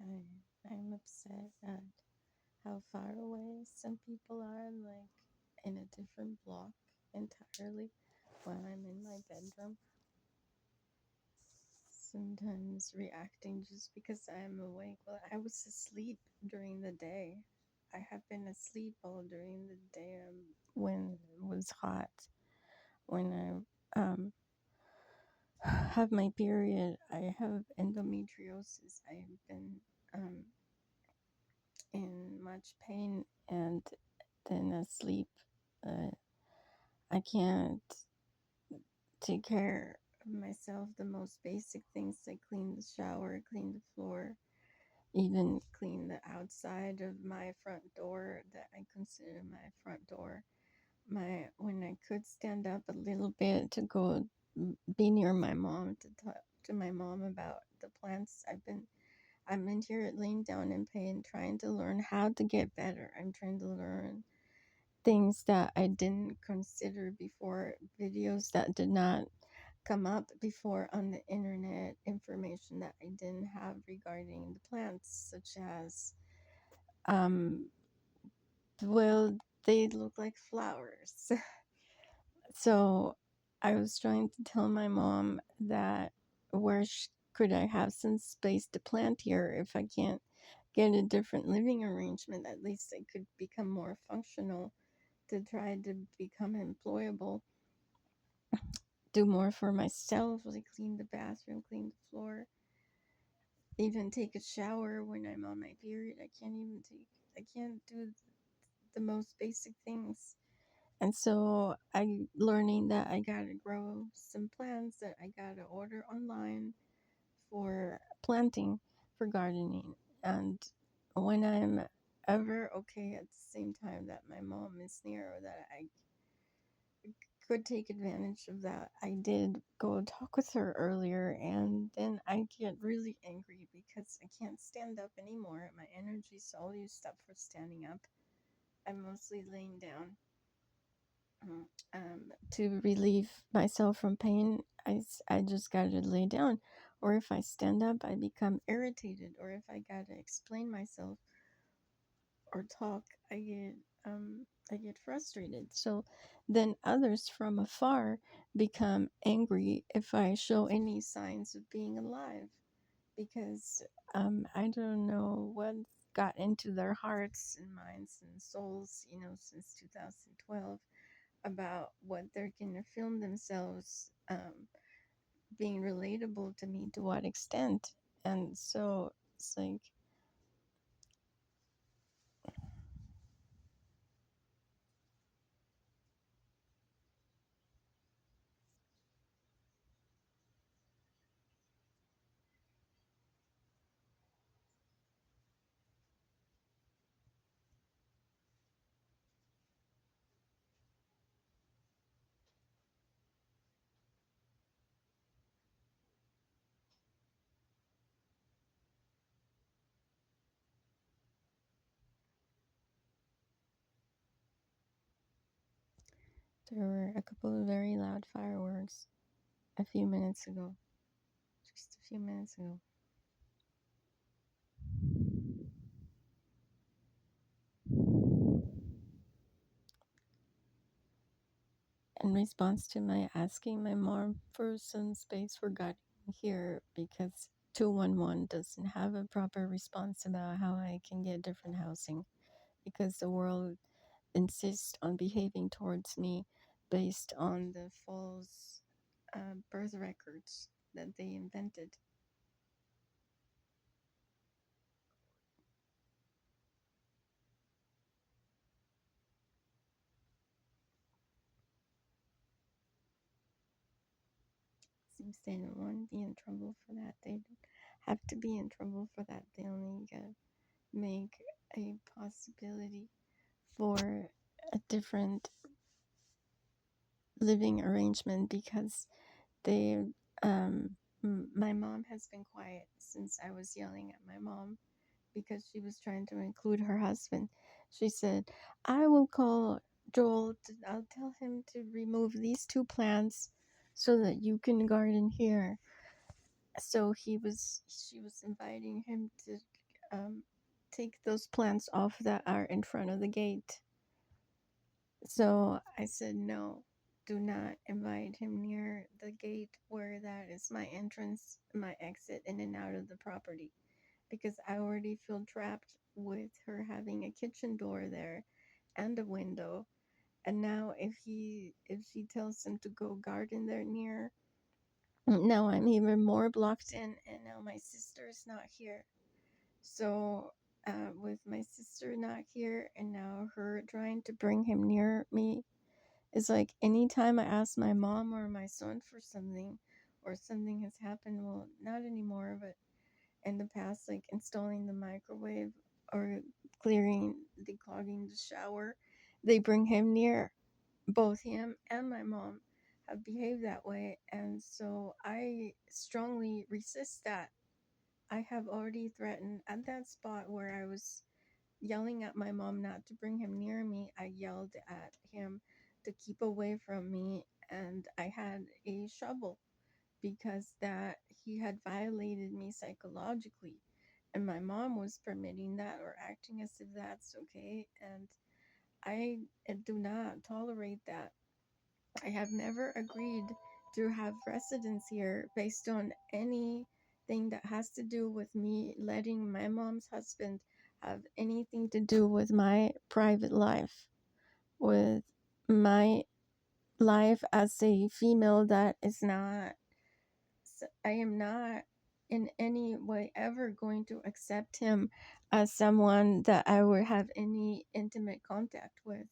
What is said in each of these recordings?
I'm upset at how far away some people are, like in a different block entirely, while I'm in my bedroom. Sometimes reacting just because I'm awake. Well, I was asleep during the day. I have been asleep all during the day when it was hot. When I have my period, I have endometriosis. I've been um, in much pain and then asleep. Uh, I can't take care of myself. The most basic things like clean the shower, clean the floor, even clean the outside of my front door that I consider my front door. My when I could stand up a little bit to go be near my mom to talk to my mom about the plants. I'm in here laying down in pain, trying to learn how to get better. I'm trying to learn things that I didn't consider before, videos that did not come up before on the internet, information that I didn't have regarding the plants, such as, um, well, they look like flowers. So I was trying to tell my mom that could I have some space to plant here if I can't get a different living arrangement? At least I could become more functional to try to become employable, do more for myself, like clean the bathroom, clean the floor, even take a shower when I'm on my period. I can't do the most basic things. And so I learning that I gotta grow some plants that I gotta order online for planting, for gardening. And when I'm ever okay at the same time that my mom is near or that I could take advantage of that, I did go talk with her earlier, and then I get really angry because I can't stand up anymore. My energy's all used up for standing up. I'm mostly laying down. To relieve myself from pain, I just gotta lay down. Or if I stand up, I become irritated. Or if I gotta explain myself or talk, I get frustrated. So then others from afar become angry if I show any signs of being alive, because I don't know what got into their hearts and minds and souls, since 2012, about what they're gonna film themselves being relatable to me, to what extent. And so it's like, there were a couple of very loud fireworks a few minutes ago, just a few minutes ago. In response to my asking my mom for some space for gardening here, because 211 doesn't have a proper response about how I can get different housing, because the world insists on behaving towards me based on the false birth records that they invented. Seems they don't want to be in trouble for that. They don't have to be in trouble for that. They only gotta make a possibility for a different living arrangement, because they my mom has been quiet since I was yelling at my mom because she was trying to include her husband. She said, I will call Joel, I'll tell him to remove these two plants so that you can garden here. So she was inviting him to take those plants off that are in front of the gate. So I said, no, do not invite him near the gate where that is my entrance, my exit in and out of the property, because I already feel trapped with her having a kitchen door there and a window. And now if she tells him to go garden there near, now I'm even more blocked in, and now my sister's not here. So with my sister not here and now her trying to bring him near me, it's like anytime I ask my mom or my son for something, or something has happened, well, not anymore, but in the past, like installing the microwave or clearing, declogging the shower, they bring him near. Both him and my mom have behaved that way, and so I strongly resist that. I have already threatened at that spot where I was yelling at my mom not to bring him near me. I yelled at him to keep away from me, and I had a shovel because that he had violated me psychologically, and my mom was permitting that or acting as if that's okay, and I do not tolerate that. I have never agreed to have residence here based on anything that has to do with me letting my mom's husband have anything to do with my private life, with my life as a female that is not, I am not in any way ever going to accept him as someone that I would have any intimate contact with.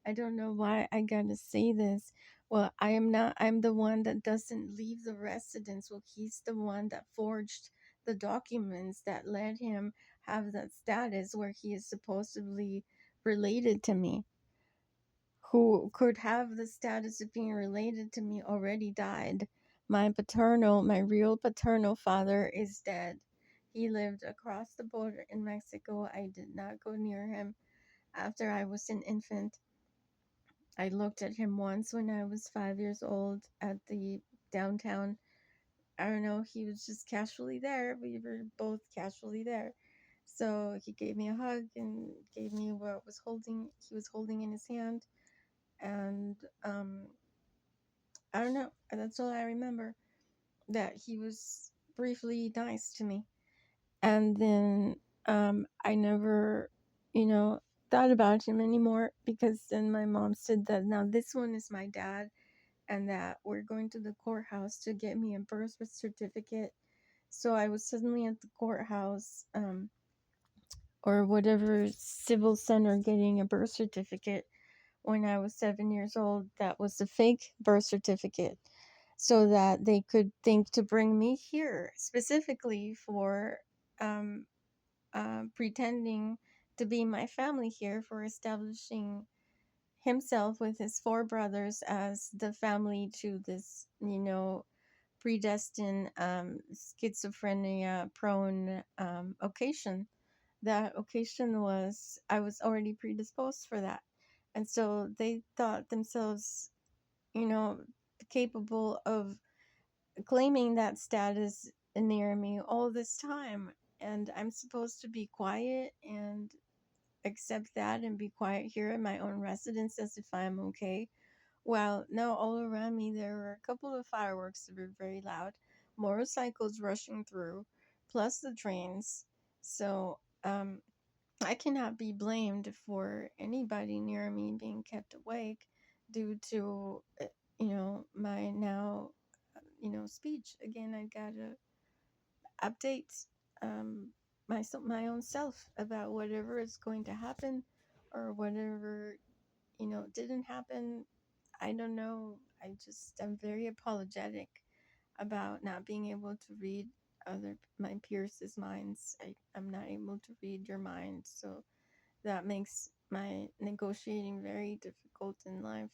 I don't know why I gotta say this. Well, I am not, I'm the one that doesn't leave the residence. Well, he's the one that forged the documents that let him have that status where he is supposedly related to me. Who could have the status of being related to me already died. My real paternal father is dead. He lived across the border in Mexico. I did not go near him after I was an infant. I looked at him once when I was 5 years old at the downtown. I don't know, he was just casually there. We were both casually there. So he gave me a hug and gave me what was holding he was holding in his hand, and I don't know. That's all I remember. That he was briefly nice to me, and then I never, you know, thought about him anymore, because then my mom said that now this one is my dad, and that we're going to the courthouse to get me a birth certificate. So I was suddenly at the courthouse, or whatever civil center, getting a birth certificate when I was 7 years old. That was a fake birth certificate, so that they could think to bring me here specifically for um, pretending to be my family here, for establishing himself with his four brothers as the family to this, predestined schizophrenia prone occasion. That occasion was, I was already predisposed for that. And so they thought themselves, you know, capable of claiming that status near me all this time. And I'm supposed to be quiet and accept that and be quiet here in my own residence as if I'm okay. Well, no, all around me there were a couple of fireworks that were very loud, motorcycles rushing through, plus the trains. So, I cannot be blamed for anybody near me being kept awake due to, my now, speech. Again, I gotta update my own self about whatever is going to happen, or whatever, didn't happen. I don't know. I'm very apologetic about not being able to read my peers' minds. I'm not able to read your mind, so that makes my negotiating very difficult in life.